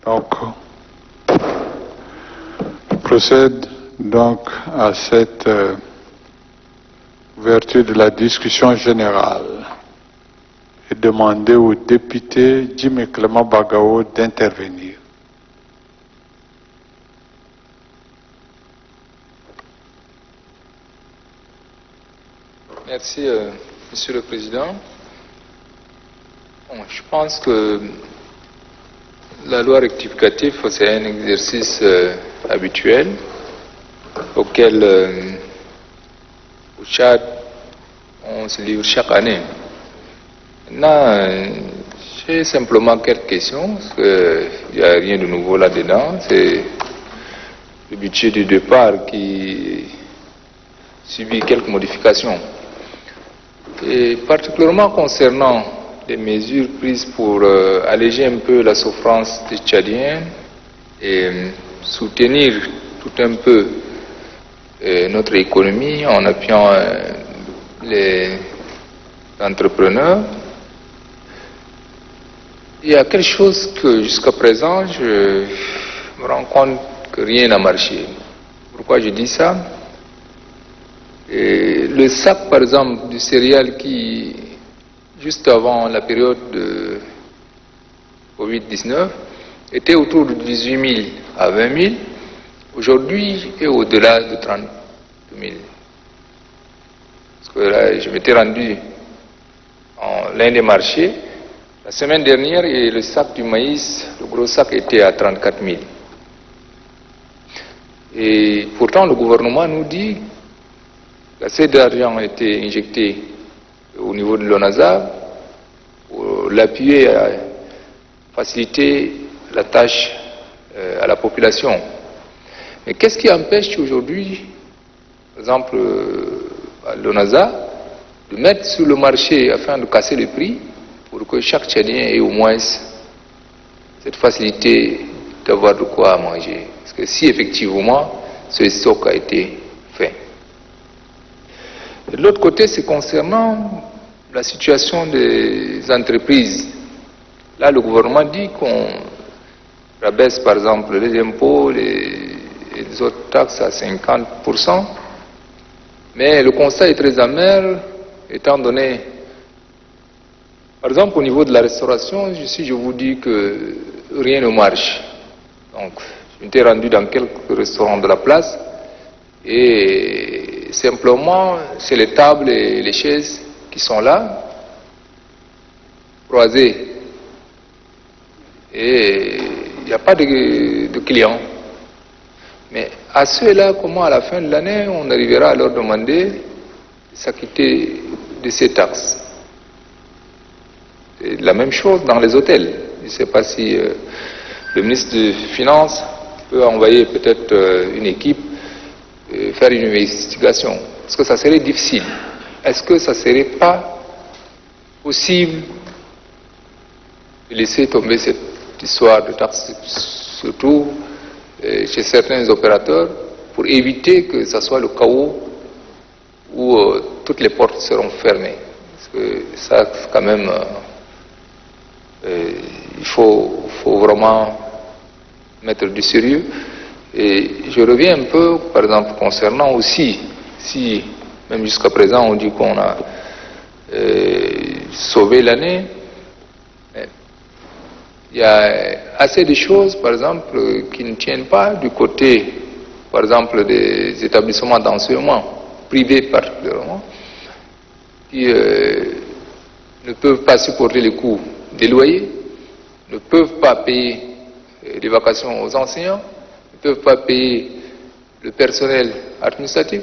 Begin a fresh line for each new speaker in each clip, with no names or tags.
Donc, je procède donc à cette ouverture de la discussion générale et demander au député Jimmy Clément Bagao d'intervenir.
Merci, Monsieur le Président. Bon, je pense que la loi rectificative, c'est un exercice habituel auquel au Tchad, on se livre chaque année. Maintenant, j'ai simplement quelques questions, parce qu'il n'y a rien de nouveau là-dedans. C'est le budget de départ qui subit quelques modifications. Et particulièrement concernant les mesures prises pour alléger un peu la souffrance des Tchadiens et soutenir tout un peu notre économie en appuyant les entrepreneurs. Il y a quelque chose que jusqu'à présent je me rends compte que rien n'a marché. Pourquoi je dis ça? Et le sac par exemple du céréal qui, juste avant la période de Covid-19, était autour de 18 000 à 20 000, aujourd'hui est au-delà de 30 000. Parce que là, je m'étais rendu en l'un des marchés la semaine dernière et le sac du maïs, le gros sac était à 34 000. Et pourtant, le gouvernement nous dit assez d'argent a été injecté au niveau de l'ONASA pour l'appuyer à faciliter la tâche à la population. Mais qu'est-ce qui empêche aujourd'hui, par exemple, à l'ONASA, de mettre sur le marché afin de casser le prix pour que chaque Tchadien ait au moins cette facilité d'avoir de quoi manger? Parce que si effectivement ce stock a été fait. De l'autre côté, c'est concernant la situation des entreprises. Là, le gouvernement dit qu'on rabaisse par exemple les impôts, les autres taxes à 50%, mais le constat est très amer, étant donné, par exemple au niveau de la restauration, je vous dis que rien ne marche. Donc, je m'étais rendu dans quelques restaurants de la place et simplement, c'est les tables et les chaises qui sont là, croisées, et il n'y a pas de clients. Mais à ceux-là, comment à la fin de l'année, on arrivera à leur demander de s'acquitter de ces taxes? C'est la même chose dans les hôtels. Je ne sais pas si le ministre des Finances peut envoyer peut-être une équipe faire une investigation. Parce que ça serait difficile. Est-ce que ça ne serait pas possible de laisser tomber cette histoire de taxes, surtout chez certains opérateurs, pour éviter que ce soit le chaos où toutes les portes seront fermées? Parce que ça, quand même, il faut vraiment mettre du sérieux. Et je reviens un peu, par exemple, concernant aussi, si même jusqu'à présent on dit qu'on a sauvé l'année, il y a assez de choses, par exemple, qui ne tiennent pas du côté, par exemple, des établissements d'enseignement, privés particulièrement, qui ne peuvent pas supporter les coûts des loyers, ne peuvent pas payer les vacations aux enseignants, ne peuvent pas payer le personnel administratif,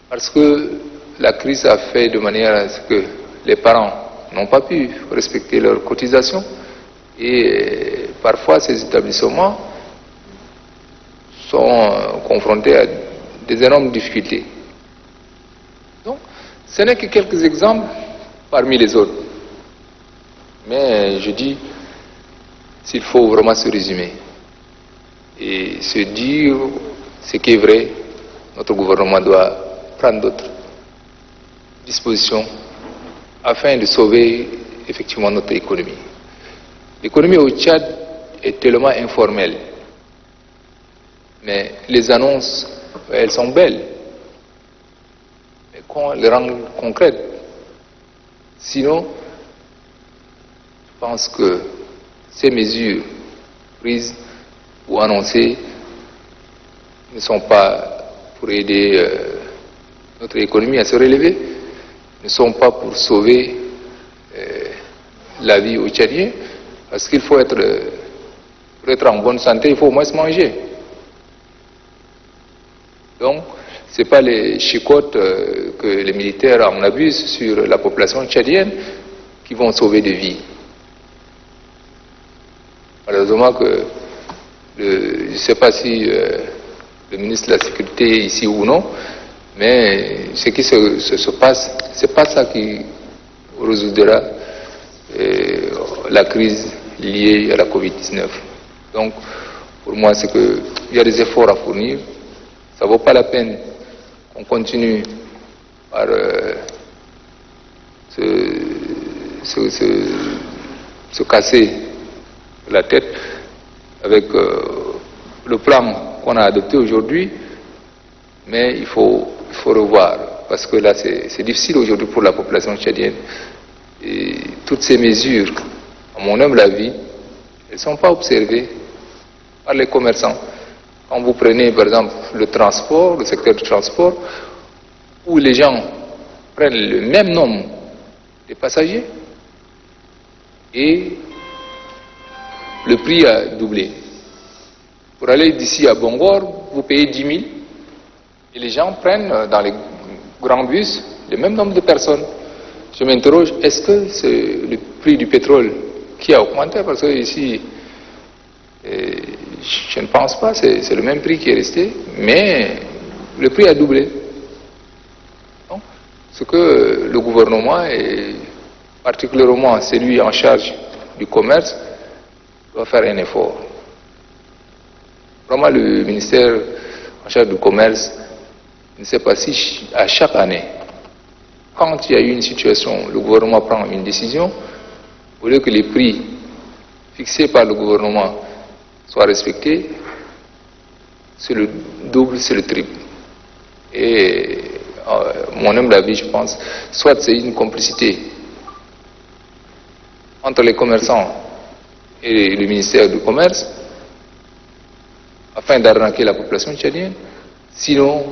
parce que la crise a fait de manière à ce que les parents n'ont pas pu respecter leurs cotisations et parfois ces établissements sont confrontés à des énormes difficultés. Donc, ce n'est que quelques exemples parmi les autres. Mais je dis, s'il faut vraiment se résumer et se dire ce qui est vrai, notre gouvernement doit prendre d'autres dispositions afin de sauver effectivement notre économie. L'économie au Tchad est tellement informelle. Mais les annonces, elles sont belles. Mais qu'on les rend concrètes. Sinon, je pense que ces mesures prises ou annoncées ne sont pas pour aider notre économie à se relever, ne sont pas pour sauver la vie aux Tchadiens, parce qu'il faut pour être en bonne santé, il faut au moins se manger. Donc, ce n'est pas les chicottes que les militaires en abusent sur la population tchadienne qui vont sauver des vies. Malheureusement que, je ne sais pas si le ministre de la Sécurité est ici ou non, mais ce qui se passe, ce n'est pas ça qui résoudra la crise liée à la Covid-19. Donc, pour moi, c'est qu'il y a des efforts à fournir. Ça ne vaut pas la peine qu'on continue par se casser la tête avec le plan qu'on a adopté aujourd'hui, mais il faut revoir, parce que là c'est difficile aujourd'hui pour la population tchadienne. Et toutes ces mesures, à mon humble avis, elles ne sont pas observées par les commerçants. Quand vous prenez par exemple le transport, le secteur du transport, où les gens prennent le même nombre de passagers et le prix a doublé. Pour aller d'ici à Bongor, vous payez 10 000 et les gens prennent dans les grands bus le même nombre de personnes. Je m'interroge, est-ce que c'est le prix du pétrole qui a augmenté? Parce que ici, je ne pense pas, c'est le même prix qui est resté, mais le prix a doublé. Donc, ce que le gouvernement, et particulièrement celui en charge du commerce, doit faire un effort. Vraiment, le ministère en charge du commerce ne sait pas si à chaque année, quand il y a eu une situation, le gouvernement prend une décision, au lieu que les prix fixés par le gouvernement soient respectés, c'est le double, c'est le triple. Et mon humble avis, je pense, soit c'est une complicité entre les commerçants et le ministère du Commerce, afin d'arnaquer la population tchadienne, sinon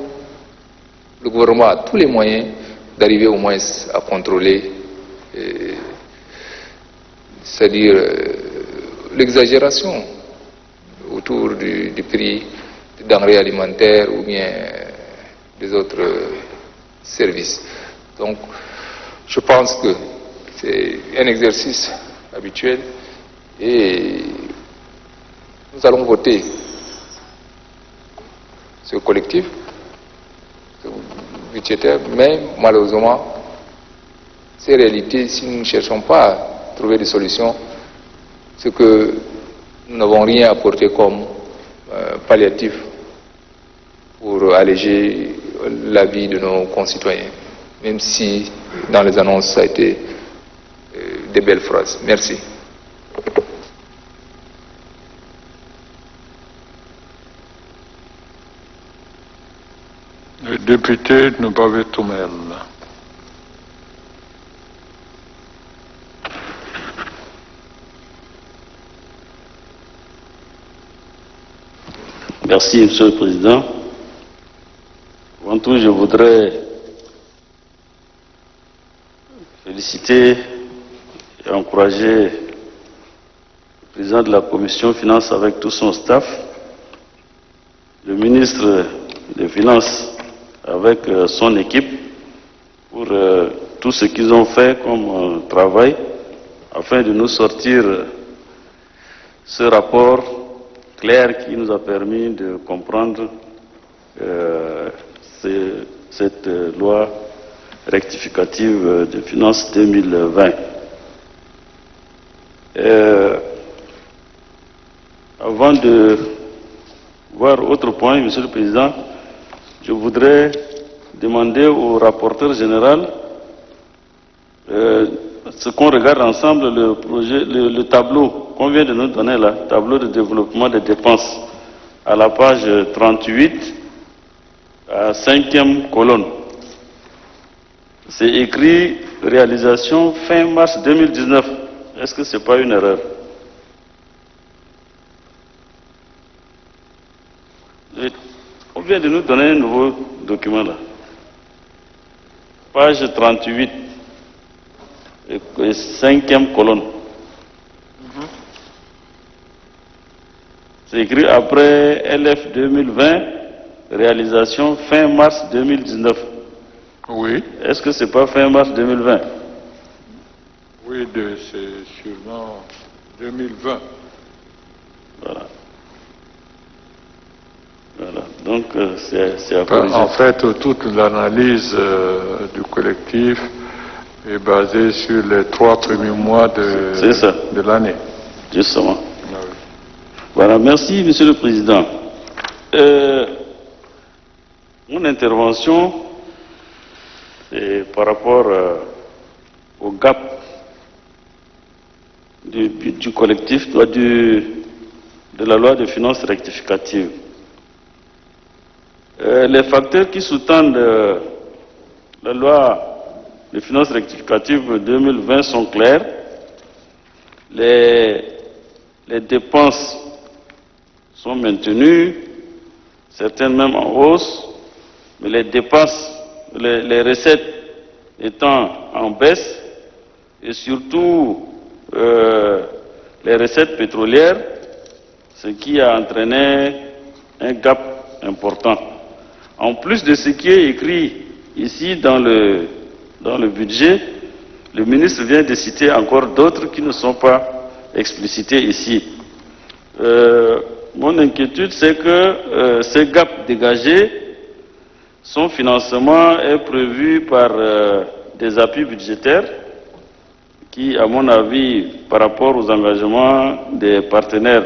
le gouvernement a tous les moyens d'arriver au moins à contrôler, c'est-à-dire l'exagération autour du prix des denrées alimentaires ou bien des autres services. Donc, je pense que c'est un exercice habituel et nous allons voter ce collectif budgétaire, mais malheureusement, ces réalités, si nous ne cherchons pas à trouver des solutions, c'est que nous n'avons rien apporté comme palliatif pour alléger la vie de nos concitoyens, même si dans les annonces ça a été des belles phrases. Merci.
Le député Nubawe Toumel.
Merci, Monsieur le Président. Avant tout, je voudrais féliciter et encourager le Président de la Commission Finances avec tout son staff, le ministre des Finances avec son équipe pour tout ce qu'ils ont fait comme travail afin de nous sortir ce rapport clair qui nous a permis de comprendre cette loi rectificative de finances 2020. Avant de voir autre point, Monsieur le Président, je voudrais demander au rapporteur général ce qu'on regarde ensemble, le projet, le tableau qu'on vient de nous donner là, tableau de développement des dépenses, à la page 38, à 5e colonne. C'est écrit réalisation fin mars 2019. Est-ce que ce n'est pas une erreur? On vient de nous donner un nouveau document là. Page 38, 5e colonne. C'est écrit après LF 2020, réalisation fin mars 2019.
Oui.
Est-ce que ce n'est pas fin mars 2020?
Oui, c'est sûrement 2020.
Voilà. Voilà. Donc, c'est à corriger.
En fait, toute l'analyse du collectif est basée sur les 3 premiers mois de l'année.
Justement.
Ah oui.
Voilà, merci Monsieur le Président. Mon intervention, c'est par rapport au gap du collectif de la loi de finances rectificative. Les facteurs qui sous-tendent la loi de finances rectificative 2020 sont clairs. Les dépenses sont maintenues, certaines même en hausse, mais les dépenses, les recettes étant en baisse, et surtout les recettes pétrolières, ce qui a entraîné un gap important. En plus de ce qui est écrit ici dans le budget, le ministre vient de citer encore d'autres qui ne sont pas explicités ici. Mon inquiétude, c'est que ces gaps dégagés, son financement est prévu par des appuis budgétaires qui, à mon avis, par rapport aux engagements des partenaires,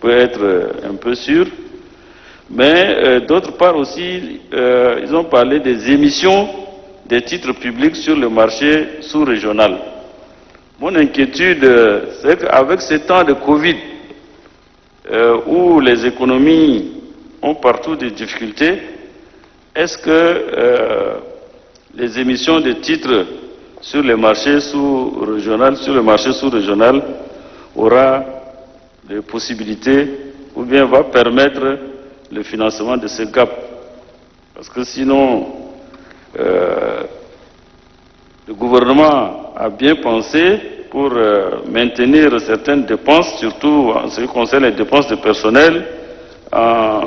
peut être un peu sûr. Mais d'autre part aussi, ils ont parlé des émissions des titres publics sur le marché sous-régional. Mon inquiétude, c'est qu'avec ces temps de Covid, où les économies ont partout des difficultés, est-ce que les émissions de titres sur le marché sous-régional, aura des possibilités ou bien va permettre le financement de ce gap? Parce que sinon, le gouvernement a bien pensé pour maintenir certaines dépenses, surtout en ce qui concerne les dépenses de personnel, en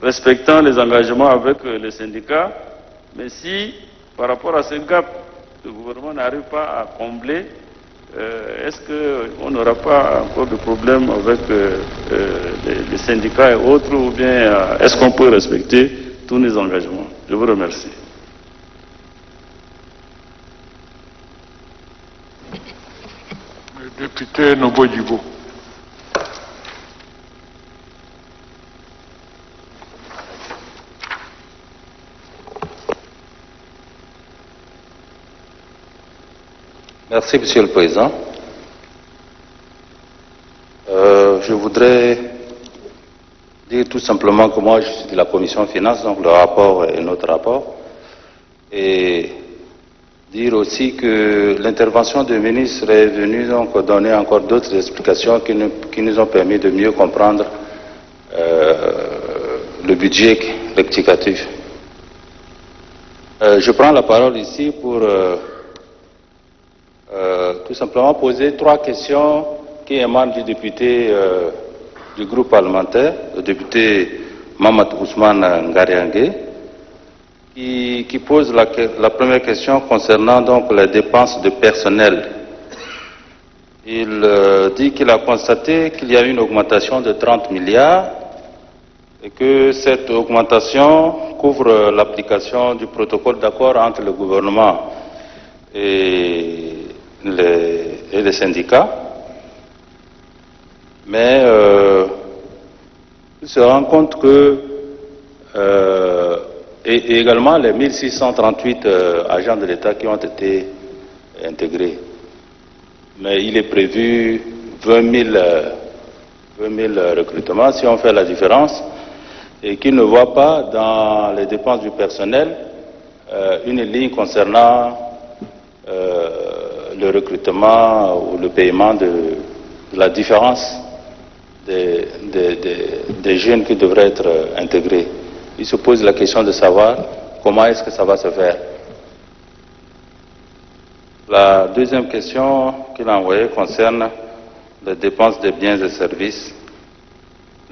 respectant les engagements avec les syndicats. Mais si, par rapport à ce gap, le gouvernement n'arrive pas à combler, est-ce qu'on n'aura pas encore de problème avec les syndicats et autres, ou bien est-ce qu'on peut respecter tous les engagements? Je vous remercie.
Le député Nobo-Djibo.
Merci, Monsieur le Président. Je voudrais dire tout simplement que moi, je suis de la Commission Finances, donc le rapport est notre rapport, et dire aussi que l'intervention du ministre est venue donc donner encore d'autres explications qui nous ont permis de mieux comprendre le budget rectificatif. Je prends la parole ici pour tout simplement poser 3 questions qui émanent du député du groupe parlementaire, le député Mamad Ousmane Ngariangue, qui pose la première question concernant donc les dépenses de personnel. Il dit qu'il a constaté qu'il y a une augmentation de 30 milliards et que cette augmentation couvre l'application du protocole d'accord entre le gouvernement et les syndicats, mais il se rend compte que et également les 1638 agents de l'État qui ont été intégrés. Mais il est prévu 20 000 recrutements. Si on fait la différence, et qui ne voit pas dans les dépenses du personnel une ligne concernant le recrutement ou le paiement de la différence des jeunes qui devraient être intégrés. Il se pose la question de savoir comment est-ce que ça va se faire. La deuxième question qu'il a envoyée concerne les dépenses des biens et services.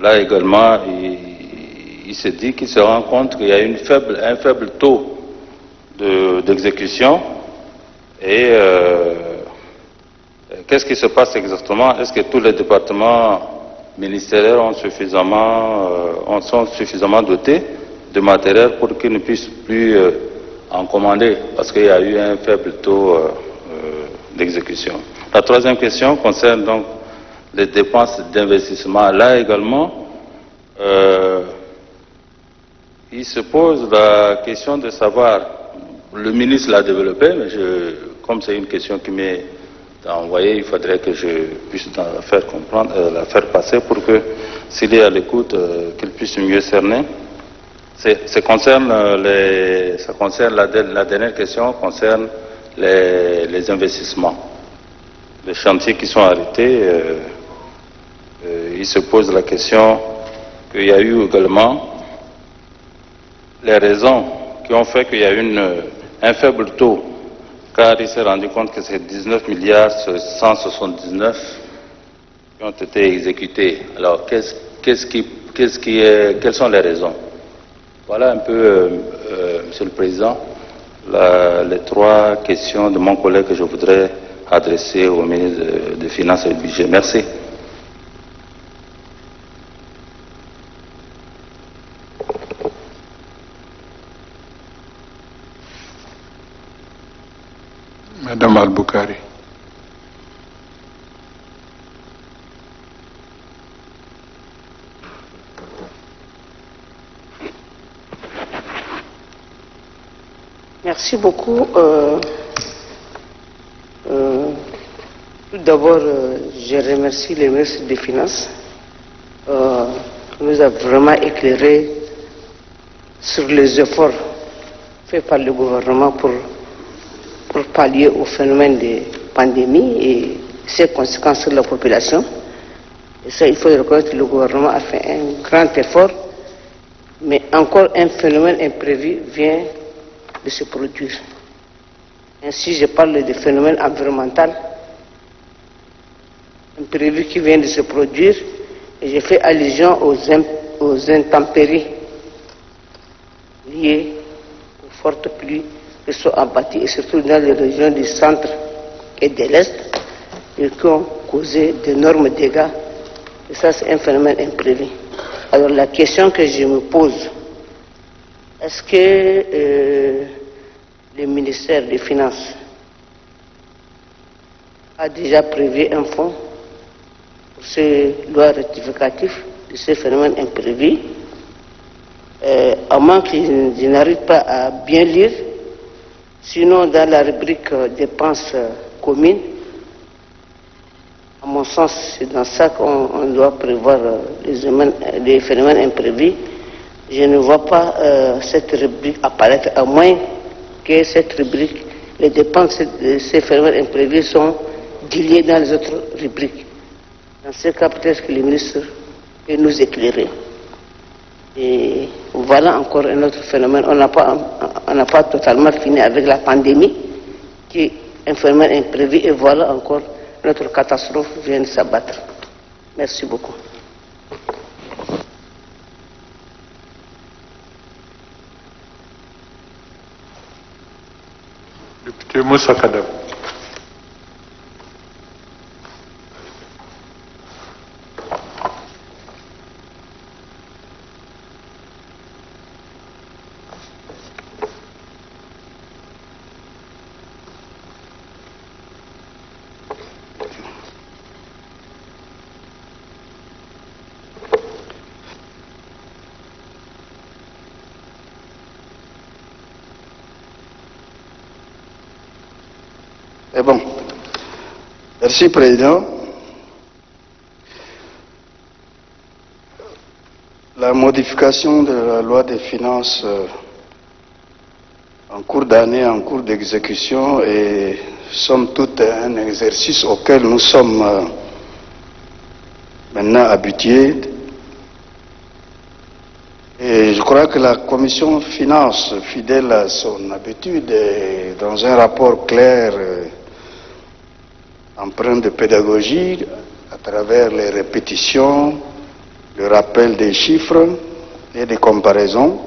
Là également, il se dit qu'il se rend compte qu'il y a un faible taux d'exécution. Et qu'est-ce qui se passe exactement? Est-ce que tous les départements ministériels sont suffisamment dotés de matériel pour qu'ils ne puissent plus en commander? Parce qu'il y a eu un faible taux d'exécution. La troisième question concerne donc les dépenses d'investissement. Là également, il se pose la question de savoir, le ministre l'a développé, mais comme c'est une question qui m'est envoyée, il faudrait que je puisse la faire comprendre, la faire passer pour que, s'il est à l'écoute, qu'il puisse mieux cerner. Ça concerne la dernière question concerne les investissements. Les chantiers qui sont arrêtés, il se pose la question qu'il y a eu également les raisons qui ont fait qu'il y a un faible taux, car il s'est rendu compte que c'est 19 milliards sur 179 qui ont été exécutés. Alors, quelles sont les raisons? Voilà un peu, Monsieur le Président, les trois questions de mon collègue que je voudrais adresser au ministre des Finances et du Budget. Merci.
Madame Al-Boukari.
Merci beaucoup. Tout d'abord, je remercie le ministre des Finances qui nous a vraiment éclairé sur les efforts faits par le gouvernement pour pallier au phénomène de pandémie et ses conséquences sur la population. Et ça, il faut reconnaître que le gouvernement a fait un grand effort, mais encore un phénomène imprévu vient de se produire. Ainsi, je parle de phénomène environnemental imprévu qui vient de se produire, et je fais allusion aux intempéries liées aux fortes pluies qui sont abattues, et surtout dans les régions du centre et de l'Est, et qui ont causé d'énormes dégâts. Et ça, c'est un phénomène imprévu. Alors la question que je me pose, est-ce que le ministère des Finances a déjà prévu un fonds pour ces lois rectificatives de ces phénomènes imprévus? À moins que je n'arrive pas à bien lire, sinon dans la rubrique dépenses communes, à mon sens, c'est dans ça qu'on doit prévoir les phénomènes imprévus. Je ne vois pas cette rubrique apparaître, à moins que cette rubrique, les dépenses de ces phénomènes imprévus sont diluées dans les autres rubriques. Dans ce cas, peut-être que le ministre peut nous éclairer. Et voilà encore un autre phénomène. On n'a pas totalement fini avec la pandémie, qui est un phénomène imprévu, et voilà encore notre catastrophe vient de s'abattre. Merci beaucoup.
Député Moussa Kadab.
Et bon, merci Président. La modification de la loi des finances en cours d'année, en cours d'exécution est somme toute un exercice auquel nous sommes maintenant habitués. Et je crois que la Commission Finances, fidèle à son habitude, est dans un rapport clair, empreint de pédagogie, à travers les répétitions, le rappel des chiffres et des comparaisons,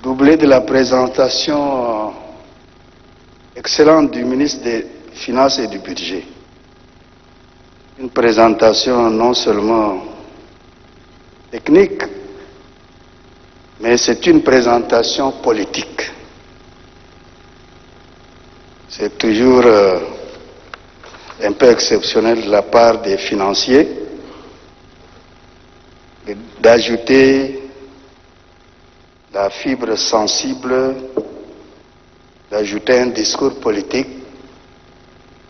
doublé de la présentation excellente du ministre des Finances et du Budget. Une présentation non seulement technique, mais c'est une présentation politique. C'est toujours un peu exceptionnel de la part des financiers d'ajouter la fibre sensible, d'ajouter un discours politique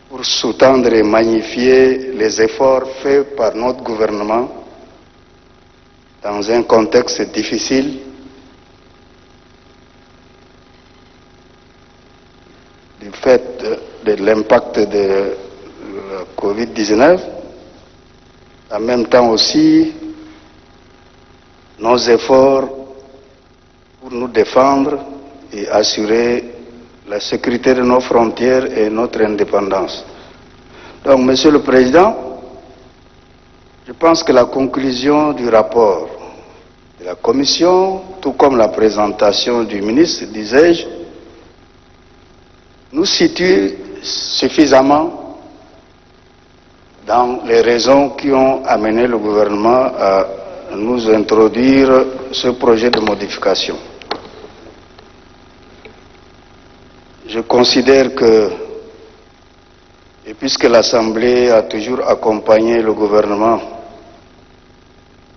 pour sous-tendre et magnifier les efforts faits par notre gouvernement dans un contexte difficile, du fait de l'impact de la Covid-19, en même temps aussi nos efforts pour nous défendre et assurer la sécurité de nos frontières et notre indépendance. Donc, Monsieur le Président, je pense que la conclusion du rapport de la Commission, tout comme la présentation du ministre, disais-je, nous situe suffisamment dans les raisons qui ont amené le gouvernement à nous introduire ce projet de modification. Je considère que, et puisque l'Assemblée a toujours accompagné le gouvernement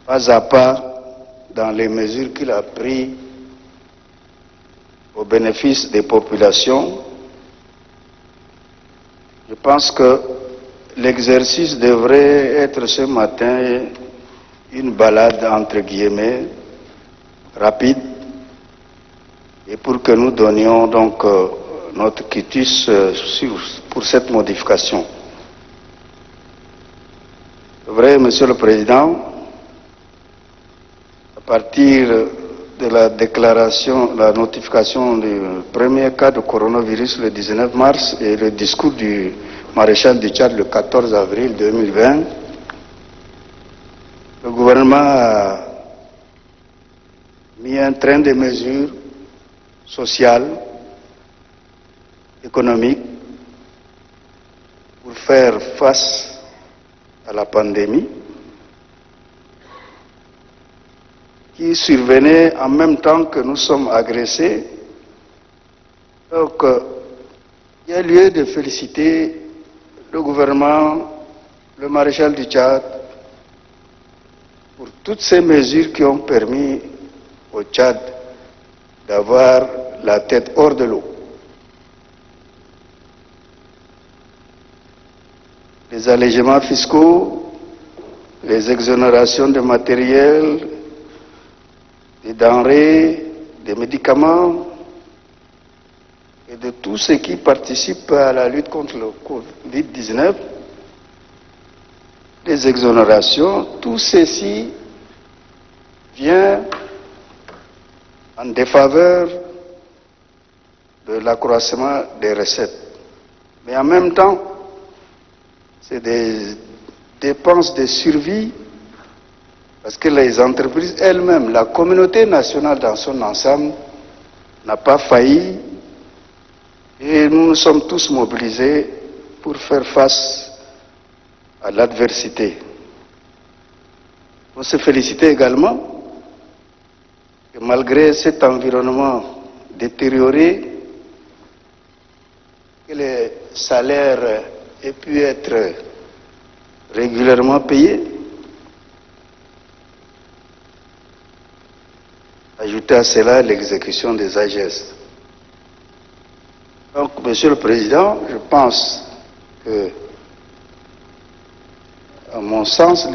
pas à pas dans les mesures qu'il a prises au bénéfice des populations, je pense que l'exercice devrait être ce matin une balade entre guillemets rapide, et pour que nous donnions donc notre quitus pour cette modification. C'est vrai, Monsieur le Président, à partir de la déclaration, la notification du premier cas de coronavirus le 19 mars et le discours du maréchal du Tchad le 14 avril 2020, le gouvernement a mis un train de mesures sociales, économiques, pour faire face à la pandémie qui survenait en même temps que nous sommes agressés. Donc, il y a lieu de féliciter le gouvernement, le maréchal du Tchad, pour toutes ces mesures qui ont permis au Tchad d'avoir la tête hors de l'eau. Les allégements fiscaux, les exonérations de matériel, des denrées, des médicaments et de tout ce qui participe à la lutte contre le Covid-19, les exonérations, tout ceci vient en défaveur de l'accroissement des recettes. Mais en même temps, c'est des dépenses de survie parce que les entreprises elles-mêmes, la communauté nationale dans son ensemble n'a pas failli et nous nous sommes tous mobilisés pour faire face à l'adversité. On se félicite également que malgré cet environnement détérioré, que les salaires aient pu être régulièrement payés. Ajoutez à cela l'exécution des AGS. Donc, Monsieur le Président, je pense que, à mon sens,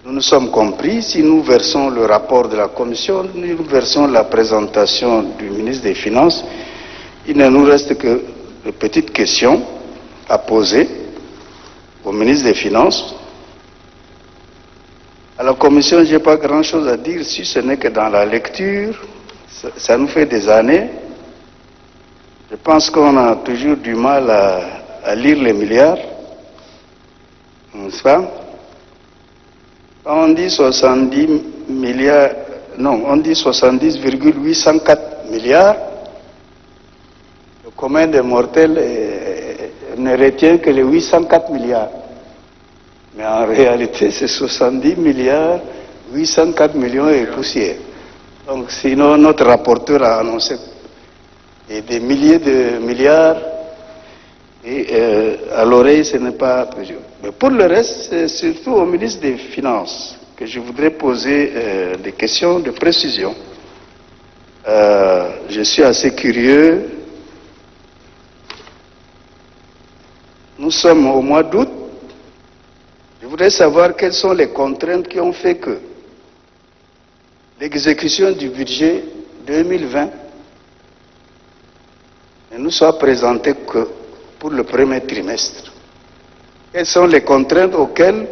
nous nous sommes compris. Si nous versons le rapport de la Commission, nous versons la présentation du ministre des Finances, il ne nous reste que de petites questions à poser au ministre des Finances. À la Commission, je n'ai pas grand-chose à dire, si ce n'est que dans la lecture, ça nous fait des années. Je pense qu'on a toujours du mal à lire les milliards, n'est-ce pas? On dit 70 milliards, non, on dit 70,804 milliards. Le commun des mortels ne retient que les 804 milliards. Mais en réalité, c'est 70 milliards, 804 millions et poussière. Donc sinon, notre rapporteur a annoncé des milliers de milliards, et à l'oreille, ce n'est pas précieux. Mais pour le reste, c'est surtout au ministre des Finances que je voudrais poser des questions de précision. Je suis assez curieux. Nous sommes au mois d'août. Je voudrais savoir quelles sont les contraintes qui ont fait que l'exécution du budget 2020 ne nous soit présentée que pour le premier trimestre. Quelles sont les contraintes auxquelles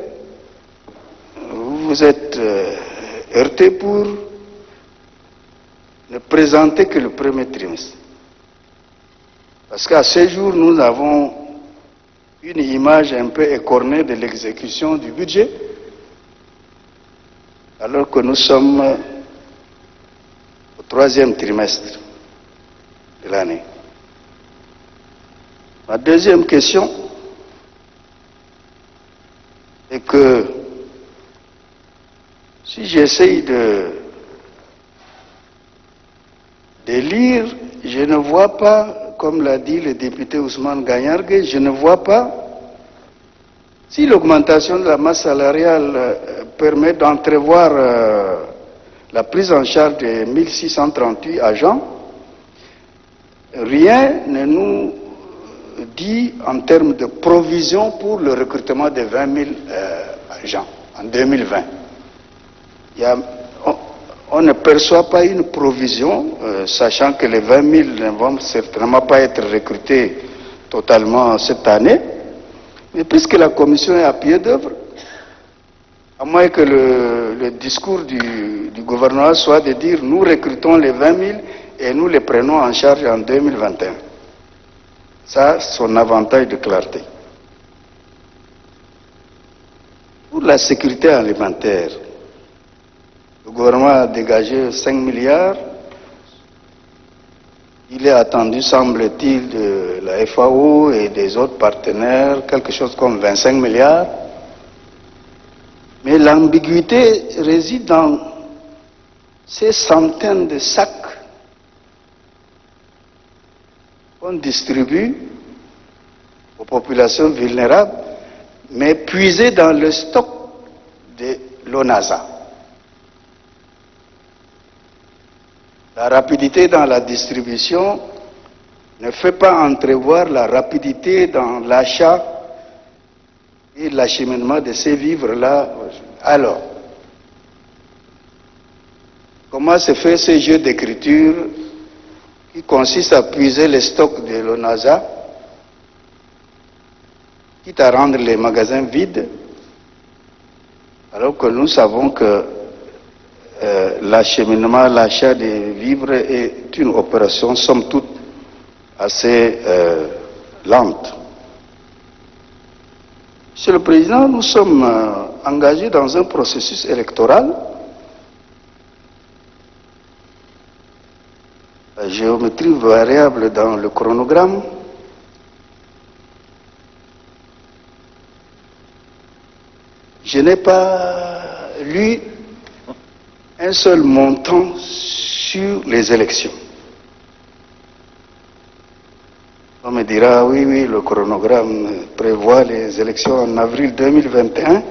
vous vous êtes heurté pour ne présenter que le premier trimestre? Parce qu'à ce jour, nous avons une image un peu écornée de l'exécution du budget, alors que nous sommes au troisième trimestre de l'année. Ma deuxième question est que si j'essaye de lire, je ne vois pas, comme l'a dit le député Ousmane Ganyargue, je ne vois pas si l'augmentation de la masse salariale permet d'entrevoir la prise en charge de 1638 agents, rien ne nous dit en termes de provision pour le recrutement de 20 000 agents en 2020. On ne perçoit pas une provision, sachant que les 20 000 ne vont certainement pas être recrutés totalement cette année. Mais puisque la commission est à pied d'œuvre, à moins que le discours du gouvernement soit de dire nous recrutons les 20 000 et nous les prenons en charge en 2021. Ça, son avantage de clarté. Pour la sécurité alimentaire, le gouvernement a dégagé 5 milliards. Il est attendu, semble-t-il, de la FAO et des autres partenaires, quelque chose comme 25 milliards. Mais l'ambiguïté réside dans ces centaines de sacs qu'on distribue aux populations vulnérables, mais puisés dans le stock de l'ONASA. La rapidité dans la distribution ne fait pas entrevoir la rapidité dans l'achat et l'acheminement de ces vivres-là. Alors, comment se fait ce jeu d'écriture qui consiste à puiser les stocks de l'ONASA, quitte à rendre les magasins vides, alors que nous savons que l'acheminement, l'achat des vivres est une opération, somme toute, assez lente. Monsieur le Président, nous sommes engagés dans un processus électoral. La géométrie variable dans le chronogramme. Je n'ai pas lu un seul montant sur les élections. On me dira, oui, le chronogramme prévoit les élections en avril 2021,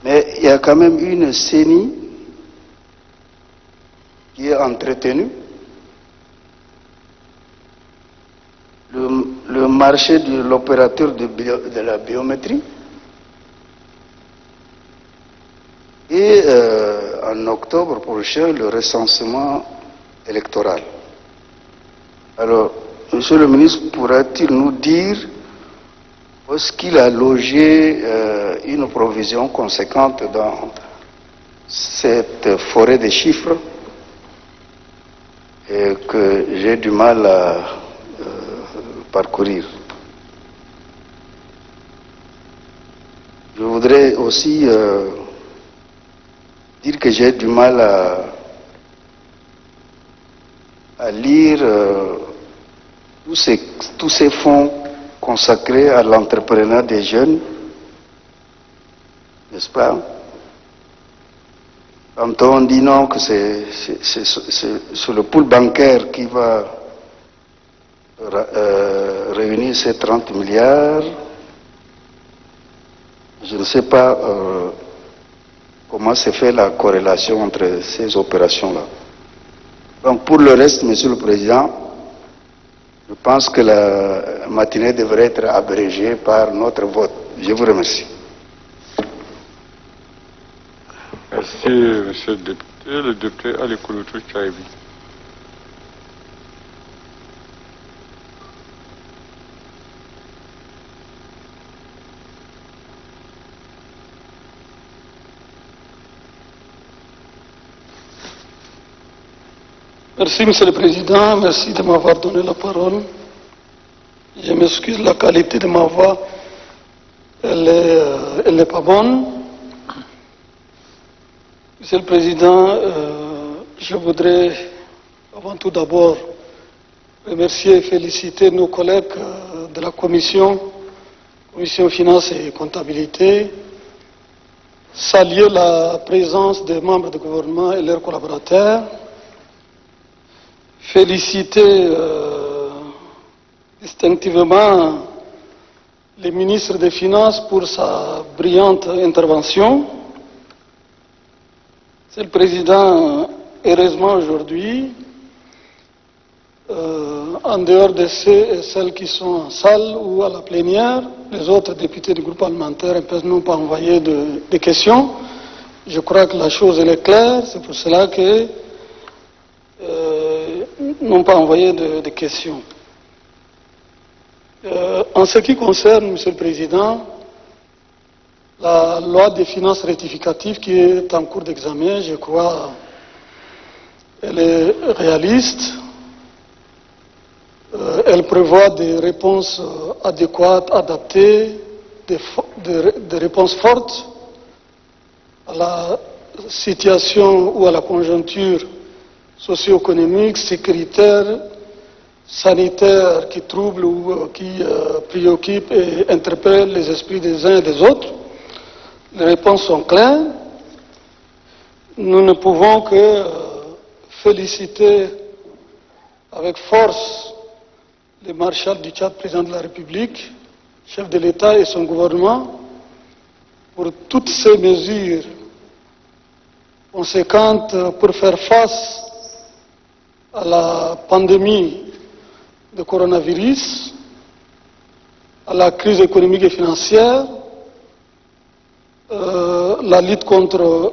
mais il y a quand même une CENI qui est entretenue le marché de l'opérateur de la biométrie et en octobre prochain le recensement électoral. Alors, Monsieur le ministre, pourra-t-il nous dire est-ce qu'il a logé une provision conséquente dans cette forêt de chiffres et que j'ai du mal à parcourir? Je voudrais aussi dire que j'ai du mal à lire tous ces fonds consacrés à l'entrepreneuriat des jeunes, n'est-ce pas? Quand on dit non, que c'est le pool bancaire qui va réunir ces 30 milliards, je ne sais pas comment se fait la corrélation entre ces opérations-là. Donc pour le reste, Monsieur le Président, je pense que la matinée devrait être abrégée par notre vote. Je vous remercie.
Merci, Monsieur le député. Le député Ali Kouloutou Tchaïbi.
Merci, Monsieur le Président. Merci de m'avoir donné la parole. Je m'excuse, la qualité de ma voix, elle n'est pas bonne. Monsieur le Président, je voudrais avant tout d'abord remercier et féliciter nos collègues de la Commission Finances et Comptabilité, saluer la présence des membres du gouvernement et leurs collaborateurs, féliciter distinctivement le ministre des Finances pour sa brillante intervention. Monsieur le Président, heureusement aujourd'hui, en dehors de ceux et celles qui sont en salle ou à la plénière, les autres députés du groupe parlementaire n'ont pas envoyé de questions. Je crois que la chose elle est claire, c'est pour cela que n'ont pas envoyé de questions. En ce qui concerne, Monsieur le Président, la loi des finances rectificative qui est en cours d'examen, je crois, elle est réaliste. Elle prévoit des réponses adéquates, adaptées, des réponses fortes à la situation ou à la conjoncture socio-économique, sécuritaire, sanitaire qui trouble ou qui préoccupe et interpelle les esprits des uns et des autres. Les réponses sont claires. Nous ne pouvons que féliciter avec force le maréchal du Tchad, président de la République, chef de l'État et son gouvernement, pour toutes ces mesures conséquentes pour faire face à la pandémie de coronavirus, à la crise économique et financière, la lutte contre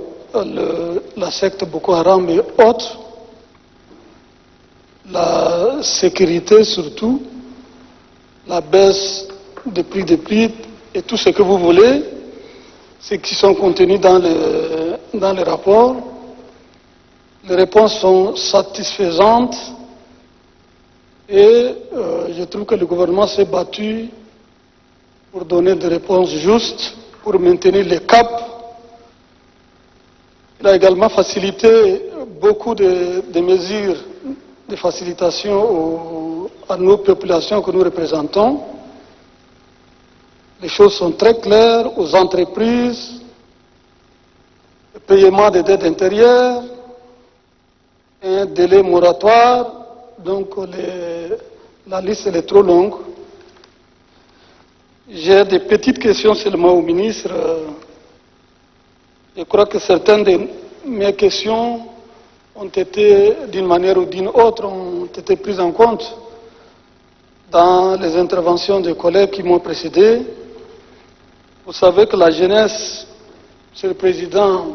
la secte Boko Haram et autres, la sécurité surtout, la baisse des prix et tout ce que vous voulez, ce qui sont contenus dans le rapport. Les réponses sont satisfaisantes et je trouve que le gouvernement s'est battu pour donner des réponses justes, pour maintenir les caps. Il a également facilité beaucoup de mesures de facilitation à nos populations que nous représentons. Les choses sont très claires aux entreprises, le paiement des dettes intérieures, un délai moratoire, donc la liste est trop longue. J'ai des petites questions seulement au ministre. Je crois que certaines de mes questions ont été, d'une manière ou d'une autre, ont été prises en compte dans les interventions des collègues qui m'ont précédé. Vous savez que la jeunesse, Monsieur le Président,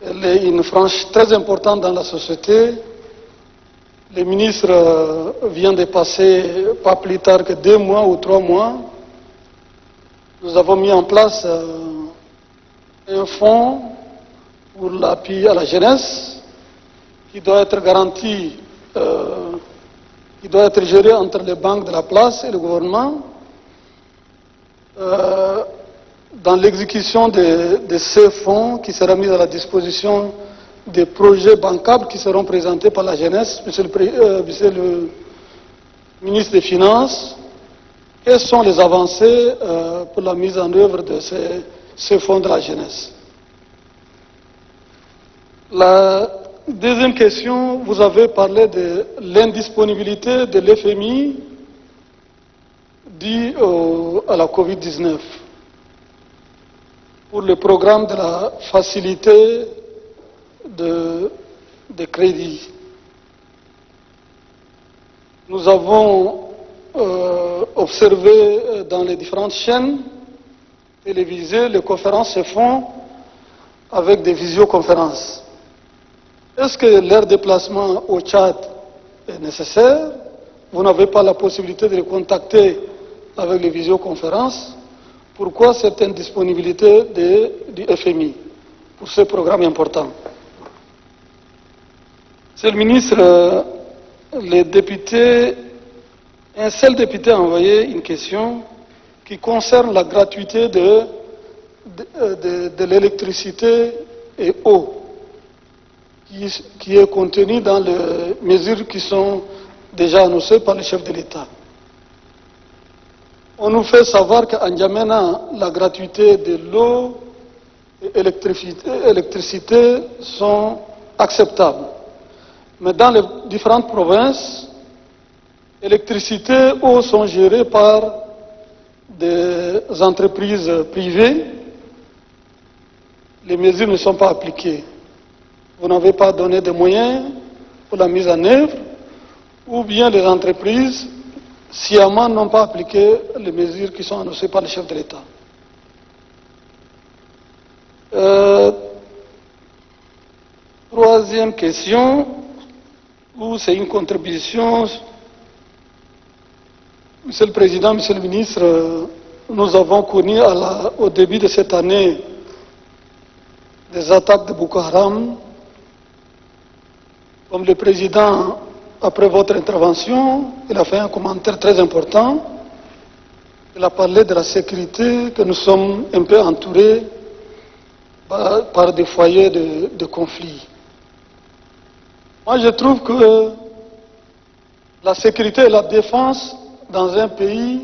elle est une frange très importante dans la société. Le ministre vient de passer, pas plus tard que 2 mois ou 3 mois, nous avons mis en place un fonds pour l'appui à la jeunesse qui doit être garanti, qui doit être géré entre les banques de la place et le gouvernement. Dans l'exécution de ces fonds qui sera mis à la disposition des projets bancables qui seront présentés par la jeunesse, Monsieur le ministre des Finances, quelles sont les avancées pour la mise en œuvre de ces fonds de la jeunesse? La deuxième question, vous avez parlé de l'indisponibilité de l'FMI due à la Covid-19 pour le programme de la facilité de crédit. Nous avons observé dans les différentes chaînes télévisées, les conférences se font avec des visioconférences. Est-ce que leur déplacement au Tchad est nécessaire? Vous n'avez pas la possibilité de les contacter avec les visioconférences. Pourquoi cette indisponibilité du FMI pour ce programme important? Monsieur le ministre, les députés, un seul député a envoyé une question qui concerne la gratuité de l'électricité et eau, qui est contenue dans les mesures qui sont déjà annoncées par le chef de l'État. On nous fait savoir qu'à N'Djamena, la gratuité de l'eau et l'électricité sont acceptables. Mais dans les différentes provinces, électricité et eau sont gérées par des entreprises privées. Les mesures ne sont pas appliquées. Vous n'avez pas donné de moyens pour la mise en œuvre, ou bien les entreprises sciemment n'ont pas appliqué les mesures qui sont annoncées par le chef de l'État. Troisième question, où c'est une contribution. Monsieur le Président, Monsieur le Ministre, nous avons connu au début de cette année des attaques de Boko Haram. Comme le Président, après votre intervention, il a fait un commentaire très important. Il a parlé de la sécurité, que nous sommes un peu entourés par des foyers de conflit. Moi, je trouve que la sécurité et la défense dans un pays,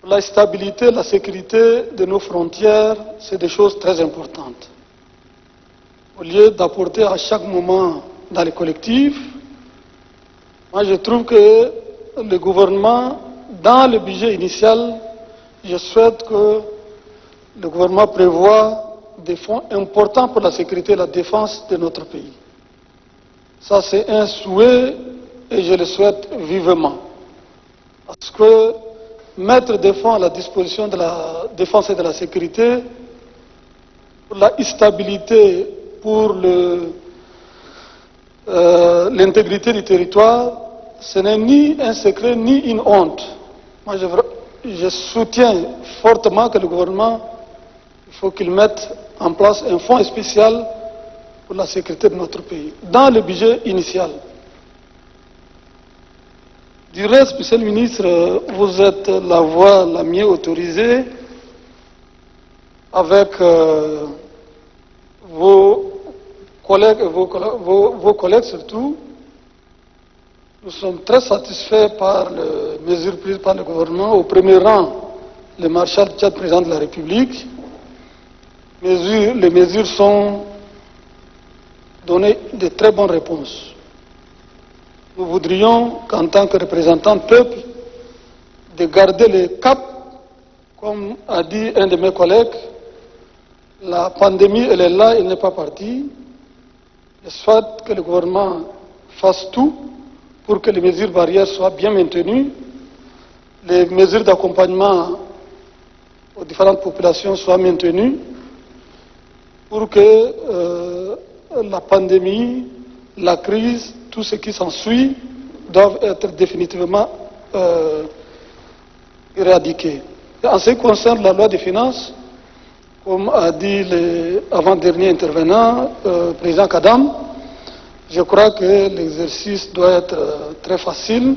la stabilité, la sécurité de nos frontières, c'est des choses très importantes. Au lieu d'apporter à chaque moment dans les collectifs, moi je trouve que le gouvernement, dans le budget initial, je souhaite que le gouvernement prévoie des fonds importants pour la sécurité et la défense de notre pays. Ça c'est un souhait et je le souhaite vivement. Parce que mettre des fonds à la disposition de la défense et de la sécurité, pour la stabilité, pour l'intégrité du territoire, ce n'est ni un secret ni une honte. Moi, je soutiens fortement que le gouvernement, il faut qu'il mette en place un fonds spécial pour la sécurité de notre pays, dans le budget initial. Du reste, Monsieur le Ministre, vous êtes la voix la mieux autorisée avec vos collègues, vos collègues surtout. Nous sommes très satisfaits par les mesures prises par le gouvernement. Au premier rang, le maréchal Tchad, président de la République. Les mesures sont données de très bonnes réponses. Nous voudrions qu'en tant que représentants du peuple, de garder le cap, comme a dit un de mes collègues, la pandémie, elle est là, elle n'est pas partie. Je souhaite que le gouvernement fasse tout pour que les mesures barrières soient bien maintenues, les mesures d'accompagnement aux différentes populations soient maintenues, pour que la pandémie, la crise, tout ce qui s'ensuit doivent être définitivement éradiqués. En ce qui concerne la loi des finances, comme a dit l'avant-dernier intervenant, président Kadam, je crois que l'exercice doit être très facile.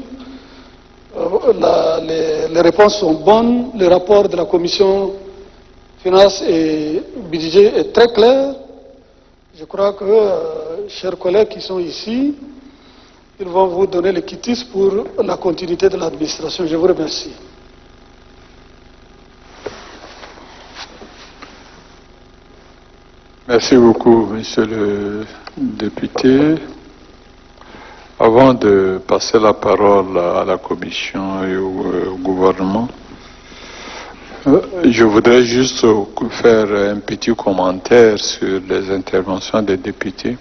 Les réponses sont bonnes. Le rapport de la commission finances et budget est très clair. Je crois que, chers collègues qui sont ici, ils vont vous donner le quitus pour la continuité de l'administration. Je vous remercie.
Merci beaucoup, monsieur le député. Avant de passer la parole à la Commission et au gouvernement, je voudrais juste faire un petit commentaire sur les interventions des députés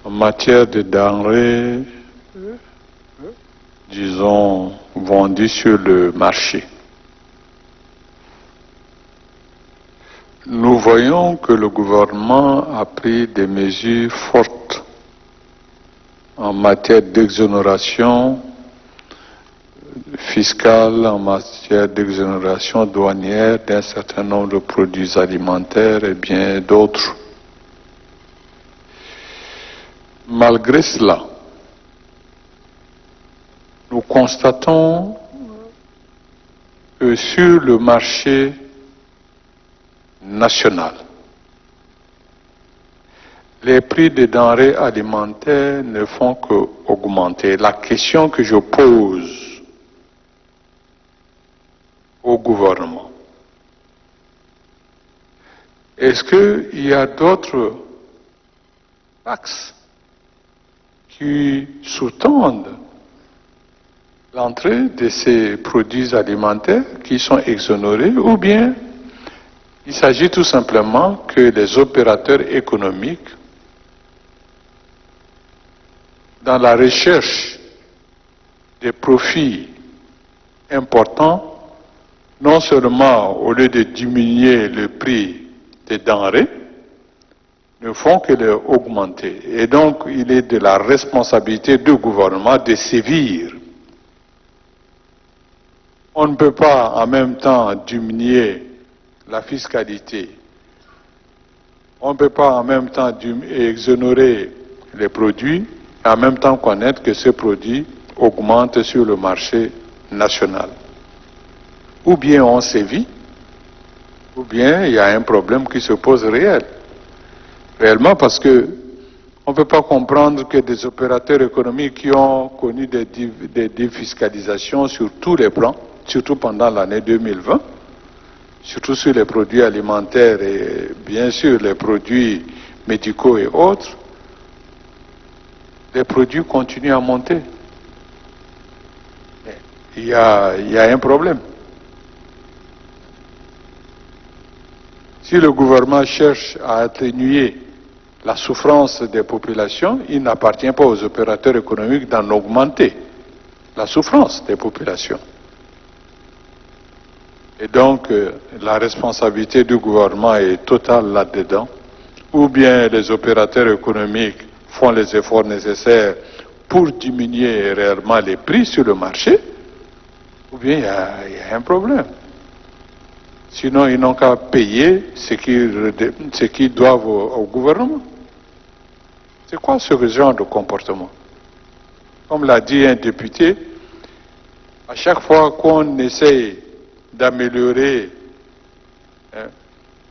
en matière de denrées, disons, vendues sur le marché. Nous voyons que le gouvernement a pris des mesures fortes en matière d'exonération fiscale, en matière d'exonération douanière d'un certain nombre de produits alimentaires et bien d'autres. Malgré cela, nous constatons que sur le marché national, les prix des denrées alimentaires ne font qu'augmenter. La question que je pose au gouvernement, est-ce qu'il y a d'autres axes qui sous-tendent l'entrée de ces produits alimentaires qui sont exonérés, ou bien il s'agit tout simplement que les opérateurs économiques, dans la recherche des profits importants, non seulement au lieu de diminuer le prix des denrées, ne font que l'augmenter. Et donc, il est de la responsabilité du gouvernement de sévir. On ne peut pas en même temps diminuer la fiscalité. On ne peut pas en même temps exonérer les produits et en même temps connaître que ces produits augmentent sur le marché national. Ou bien on sévit, ou bien il y a un problème qui se pose réellement, parce que on ne peut pas comprendre que des opérateurs économiques qui ont connu des défiscalisations sur tous les plans, surtout pendant l'année 2020, surtout sur les produits alimentaires et bien sûr les produits médicaux et autres, les produits continuent à monter. Il y a un problème. Si le gouvernement cherche à atténuer la souffrance des populations, il n'appartient pas aux opérateurs économiques d'en augmenter la souffrance des populations. Et donc, la responsabilité du gouvernement est totale là-dedans. Ou bien les opérateurs économiques font les efforts nécessaires pour diminuer réellement les prix sur le marché, ou bien il y a un problème. Sinon, ils n'ont qu'à payer ce qu'ils doivent au gouvernement. C'est quoi ce genre de comportement? Comme l'a dit un député, à chaque fois qu'on essaye d'améliorer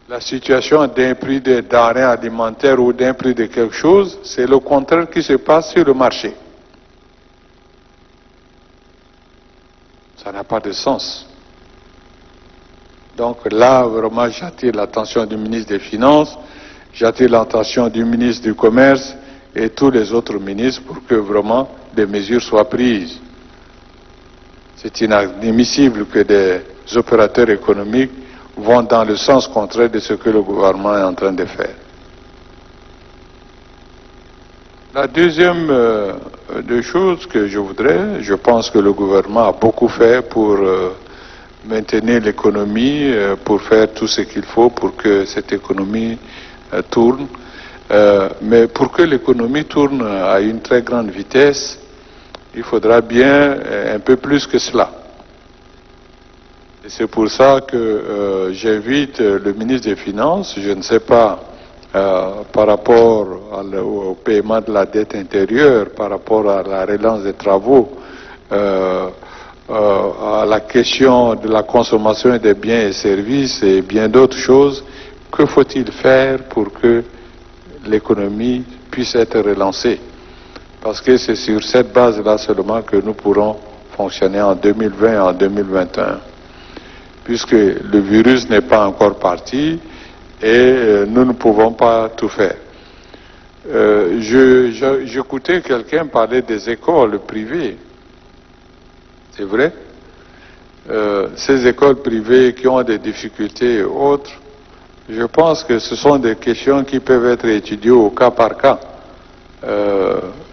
la situation d'un prix de denrées alimentaires ou d'un prix de quelque chose, c'est le contraire qui se passe sur le marché. Ça n'a pas de sens. Donc là, vraiment, j'attire l'attention du ministre des Finances, j'attire l'attention du ministre du Commerce et tous les autres ministres pour que vraiment des mesures soient prises. C'est inadmissible que des opérateurs économiques vont dans le sens contraire de ce que le gouvernement est en train de faire. La deuxième des choses que je voudrais, je pense que le gouvernement a beaucoup fait pour maintenir l'économie, pour faire tout ce qu'il faut pour que cette économie tourne. Mais pour que l'économie tourne à une très grande vitesse, il faudra bien un peu plus que cela. Et c'est pour ça que j'invite le ministre des Finances, je ne sais pas, par rapport au paiement de la dette intérieure, par rapport à la relance des travaux, à la question de la consommation des biens et services et bien d'autres choses, que faut-il faire pour que l'économie puisse être relancée? Parce que c'est sur cette base-là seulement que nous pourrons fonctionner en 2020 et en 2021. Puisque le virus n'est pas encore parti et nous ne pouvons pas tout faire. J'écoutais quelqu'un parler des écoles privées. C'est vrai. Ces écoles privées qui ont des difficultés et autres, je pense que ce sont des questions qui peuvent être étudiées au cas par cas,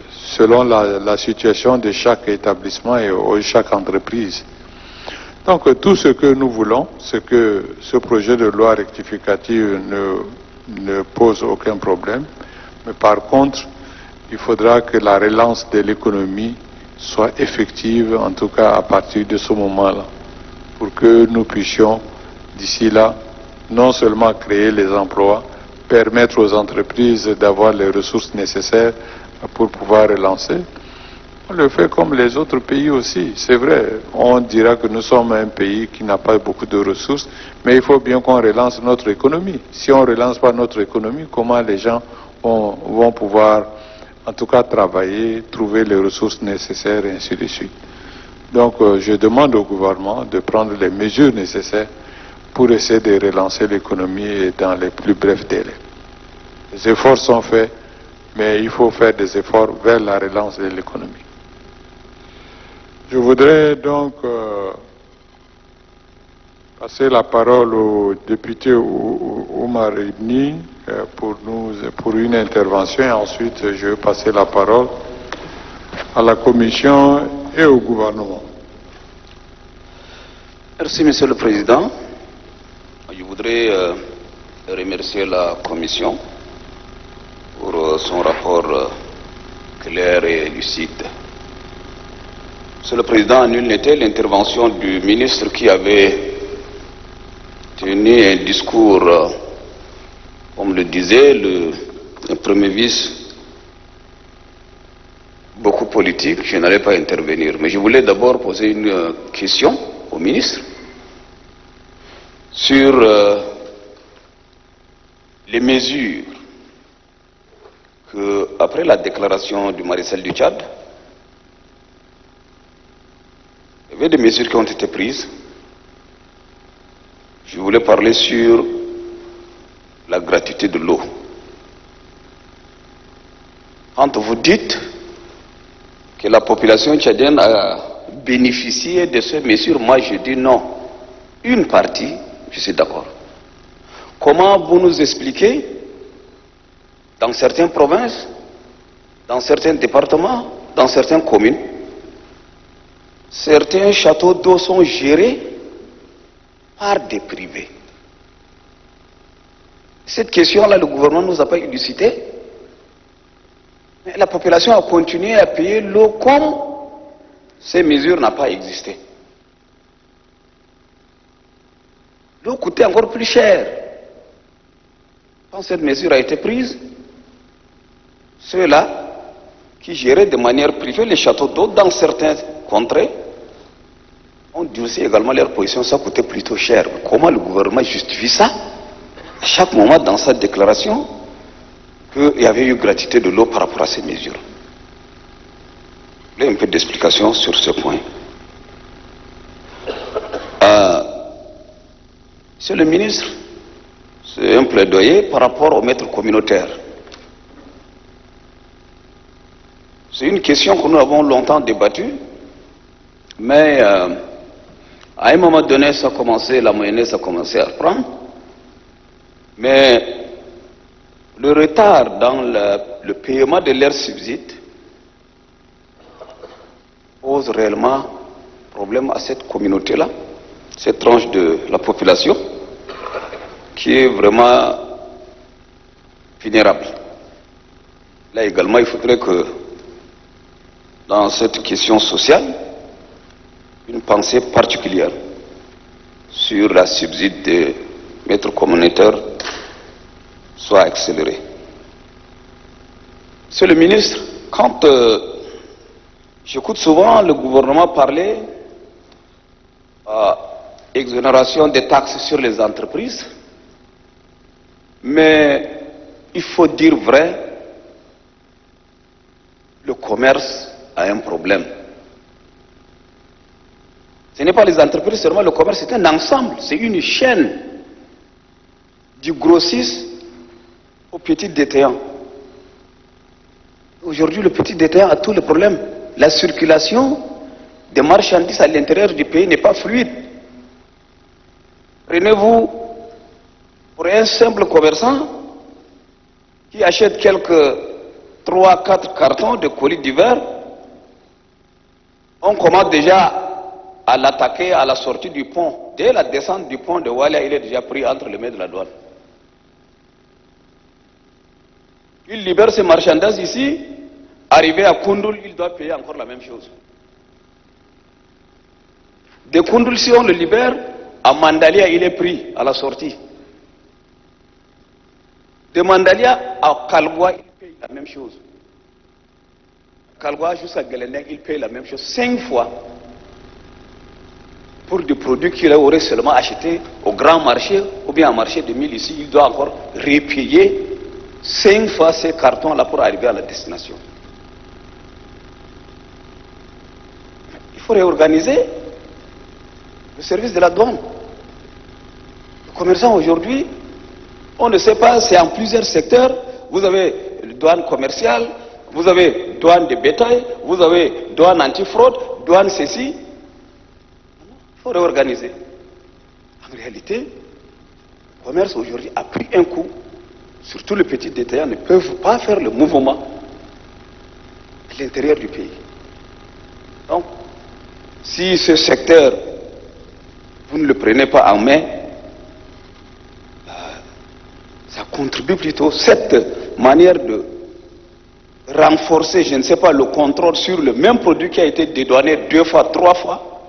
selon la situation de chaque établissement et de chaque entreprise. Donc tout ce que nous voulons, c'est que ce projet de loi rectificative ne pose aucun problème, mais par contre, il faudra que la relance de l'économie soit effective, en tout cas à partir de ce moment-là, pour que nous puissions, d'ici là, non seulement créer les emplois, permettre aux entreprises d'avoir les ressources nécessaires pour pouvoir relancer. On le fait comme les autres pays aussi. C'est vrai, on dira que nous sommes un pays qui n'a pas beaucoup de ressources, mais il faut bien qu'on relance notre économie. Si on ne relance pas notre économie, comment les gens vont pouvoir, en tout cas, travailler, trouver les ressources nécessaires et ainsi de suite. Donc, je demande au gouvernement de prendre les mesures nécessaires pour essayer de relancer l'économie dans les plus brefs délais. Les efforts sont faits, mais il faut faire des efforts vers la relance de l'économie. Je voudrais donc passer la parole au député Oumar Ibni pour une intervention et ensuite je vais passer la parole à la Commission et au gouvernement.
Merci Monsieur le Président. Je voudrais remercier la Commission pour son rapport clair et lucide. Monsieur le Président, nul n'était l'intervention du ministre qui avait tenu un discours, comme le disait le premier vice, beaucoup politique. Je n'allais pas intervenir. Mais je voulais d'abord poser une question au ministre sur les mesures que, après la déclaration du maréchal du Tchad, il y avait des mesures qui ont été prises. Je voulais parler sur la gratuité de l'eau. Quand vous dites que la population tchadienne a bénéficié de ces mesures, moi je dis non. Une partie, je suis d'accord. Comment vous nous expliquez, dans certaines provinces, dans certains départements, dans certaines communes, certains châteaux d'eau sont gérés par des privés? Cette question-là, le gouvernement ne nous a pas élucidé. Mais la population a continué à payer l'eau comme ces mesures n'ont pas existé. L'eau coûtait encore plus cher. Quand cette mesure a été prise, ceux-là qui géraient de manière privée les châteaux d'eau dans certaines contrées ont dû aussi également leur position, ça coûtait plutôt cher. Comment le gouvernement justifie ça? À chaque moment dans sa déclaration, qu'il y avait eu gratuité de l'eau par rapport à ces mesures. Il y a un peu d'explication sur ce point. Monsieur le ministre, c'est un plaidoyer par rapport aux maîtres communautaires. C'est une question que nous avons longtemps débattue, mais à un moment donné, ça a commencé, la mayonnaise a commencé à prendre. Mais le retard dans le paiement de leurs subsides pose réellement problème à cette communauté-là, cette tranche de la population, qui est vraiment vulnérable. Là également, il faudrait que, dans cette question sociale, une pensée particulière sur la subside des maîtres communautaires soit accélérée. Monsieur le ministre, quand j'écoute souvent le gouvernement parler exonération des taxes sur les entreprises, mais il faut dire vrai, le commerce a un problème. Ce n'est pas les entreprises seulement, le commerce c'est un ensemble, c'est une chaîne du grossiste au petit détaillant. Aujourd'hui, le petit détaillant a tous les problèmes. La circulation des marchandises à l'intérieur du pays n'est pas fluide. Prenez-vous pour un simple commerçant qui achète quelques 3-4 cartons de colis d'hiver, on commence déjà à l'attaquer à la sortie du pont. Dès la descente du pont de Walia, il est déjà pris entre les mains de la douane. Il libère ses marchandises ici, arrivé à Koundoul, il doit payer encore la même chose. De Koundoul, si on le libère, à Mandalia, il est pris à la sortie. De Mandalia à Kalgoua, il paye la même chose. Kalgoua jusqu'à Guélénègue, il paye la même chose 5 fois pour des produits qu'il aurait seulement achetés au grand marché ou bien au marché de 1000 ici, il doit encore repayer 5 fois ces cartons-là pour arriver à la destination. Il faut réorganiser le service de la douane. Les commerçants aujourd'hui, on ne sait pas, c'est en plusieurs secteurs. Vous avez douane commerciale, vous avez douane de bétail, vous avez douane antifraude, douane ceci. Il faut réorganiser. En réalité, le commerce aujourd'hui a pris un coup. Surtout les petits détaillants ne peuvent pas faire le mouvement à l'intérieur du pays. Donc, si ce secteur, vous ne le prenez pas en main, ça contribue plutôt, cette manière de renforcer, je ne sais pas, le contrôle sur le même produit qui a été dédouané 2 fois, 3 fois,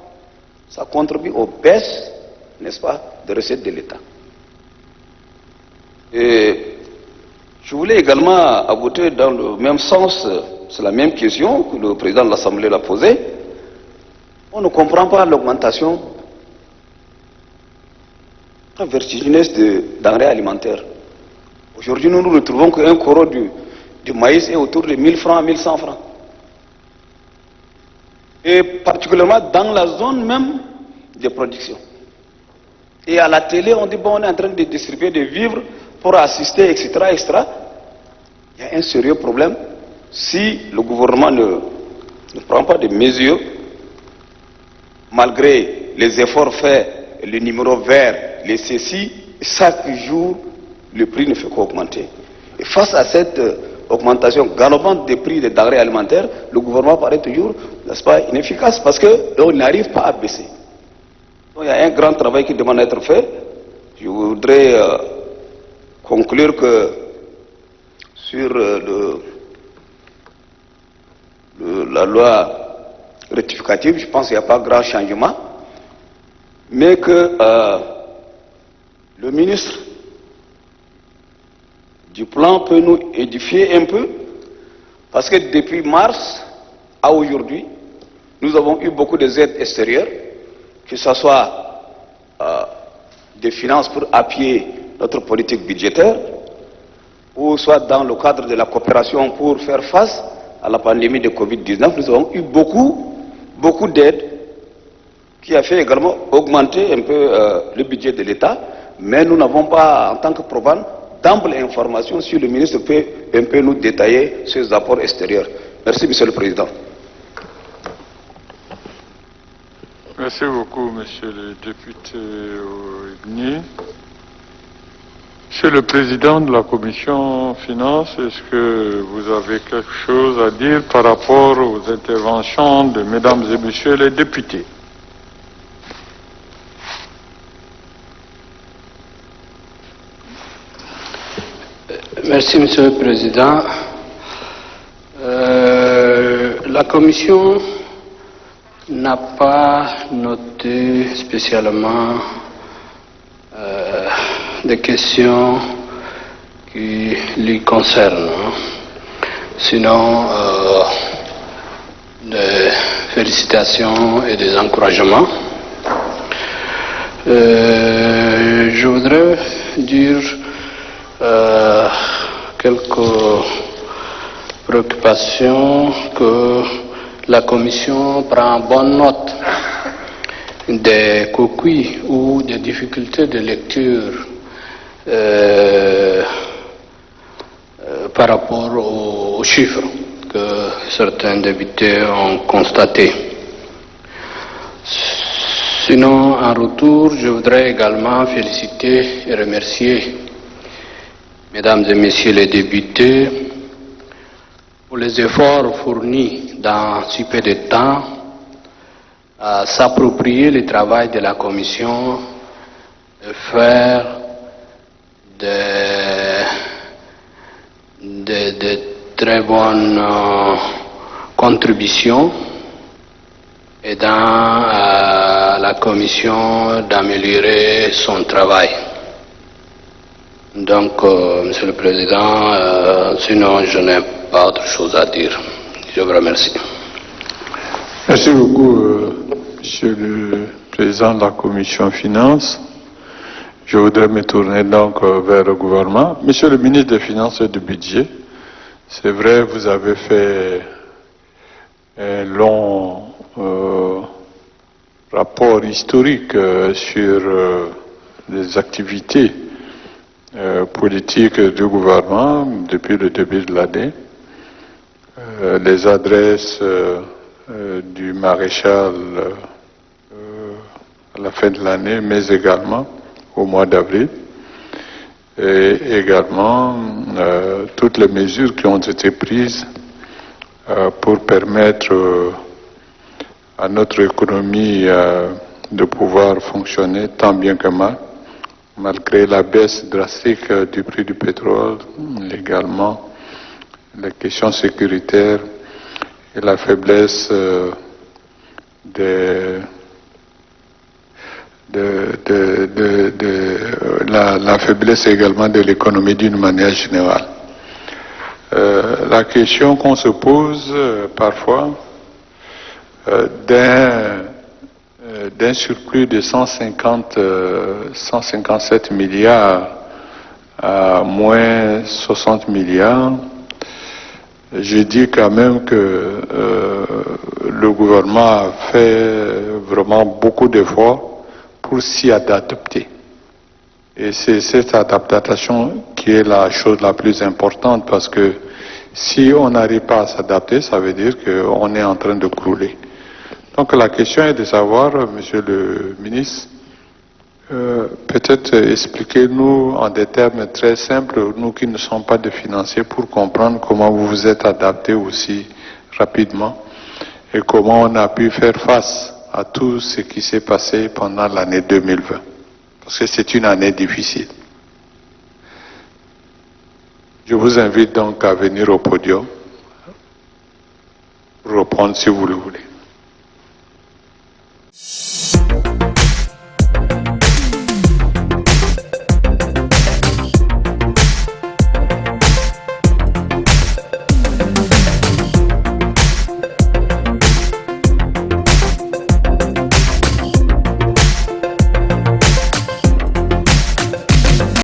ça contribue aux baisses, n'est-ce pas, de recettes de l'État. Et je voulais également ajouter dans le même sens, c'est la même question que le président de l'Assemblée l'a posée. On ne comprend pas l'augmentation vertigineuse de denrées alimentaires. Aujourd'hui, nous nous retrouvons qu'un koro du maïs est autour de 1000 francs à 1100 francs. Et particulièrement dans la zone même de production. Et à la télé, on dit bon, on est en train de distribuer des vivres pour assister, etc., etc. Il y a un sérieux problème si le gouvernement ne prend pas de mesures, malgré les efforts faits, le numéro vert, les ceci, chaque jour, le prix ne fait qu'augmenter. Et face à cette augmentation galopante des prix des denrées alimentaires, le gouvernement paraît toujours, n'est-ce pas, inefficace parce qu'on n'arrive pas à baisser. Donc il y a un grand travail qui demande d'être fait. Je voudrais conclure que sur la loi rectificative, je pense qu'il n'y a pas grand changement, mais que le ministre du plan peut nous édifier un peu, parce que depuis mars à aujourd'hui, nous avons eu beaucoup d'aides extérieures, que ce soit des finances pour appuyer notre politique budgétaire, ou soit dans le cadre de la coopération pour faire face à la pandémie de Covid-19, nous avons eu beaucoup d'aides qui a fait également augmenter un peu le budget de l'État, mais nous n'avons pas, en tant que Provan, d'ample information si le ministre peut un peu nous détailler ces apports extérieurs. Merci, Monsieur le Président.
Merci beaucoup, Monsieur le député Igny. Monsieur le Président de la Commission Finances, est-ce que vous avez quelque chose à dire par rapport aux interventions de Mesdames et Messieurs les députés?
Merci, Monsieur le Président. La Commission n'a pas noté spécialement des questions qui lui concernent. Sinon, des félicitations et des encouragements. Je voudrais dire quelques préoccupations que la Commission prend bonne note des coquilles ou des difficultés de lecture par rapport aux chiffres que certains députés ont constatés. Sinon, en retour, je voudrais également féliciter et remercier Mesdames et Messieurs les députés pour les efforts fournis dans si peu de temps à s'approprier le travail de la Commission et faire de très bonnes contributions aidant à la Commission d'améliorer son travail. Donc, Monsieur le Président, sinon je n'ai pas autre chose à dire. Je vous remercie.
Merci beaucoup, Monsieur le Président de la Commission Finances. Je voudrais me tourner donc vers le gouvernement. Monsieur le ministre des Finances et du Budget, c'est vrai, vous avez fait un long rapport historique sur les activités politiques du gouvernement depuis le début de l'année. Les adresses du maréchal à la fin de l'année, mais également au mois d'avril, et également toutes les mesures qui ont été prises pour permettre à notre économie de pouvoir fonctionner tant bien que mal, malgré la baisse drastique du prix du pétrole, également les questions sécuritaires et la faiblesse la faiblesse également de l'économie d'une manière générale. La question qu'on se pose parfois d'un surplus de 157 milliards à moins 60 milliards, je dis quand même que le gouvernement a fait vraiment beaucoup d'efforts pour s'y adapter. Et c'est cette adaptation qui est la chose la plus importante, parce que si on n'arrive pas à s'adapter, ça veut dire qu'on est en train de crouler. Donc la question est de savoir, Monsieur le ministre, peut-être expliquez-nous en des termes très simples, nous qui ne sommes pas des financiers, pour comprendre comment vous vous êtes adapté aussi rapidement et comment on a pu faire face à tout ce qui s'est passé pendant l'année 2020. Parce que c'est une année difficile. Je vous invite donc à venir au podium pour reprendre si vous le voulez.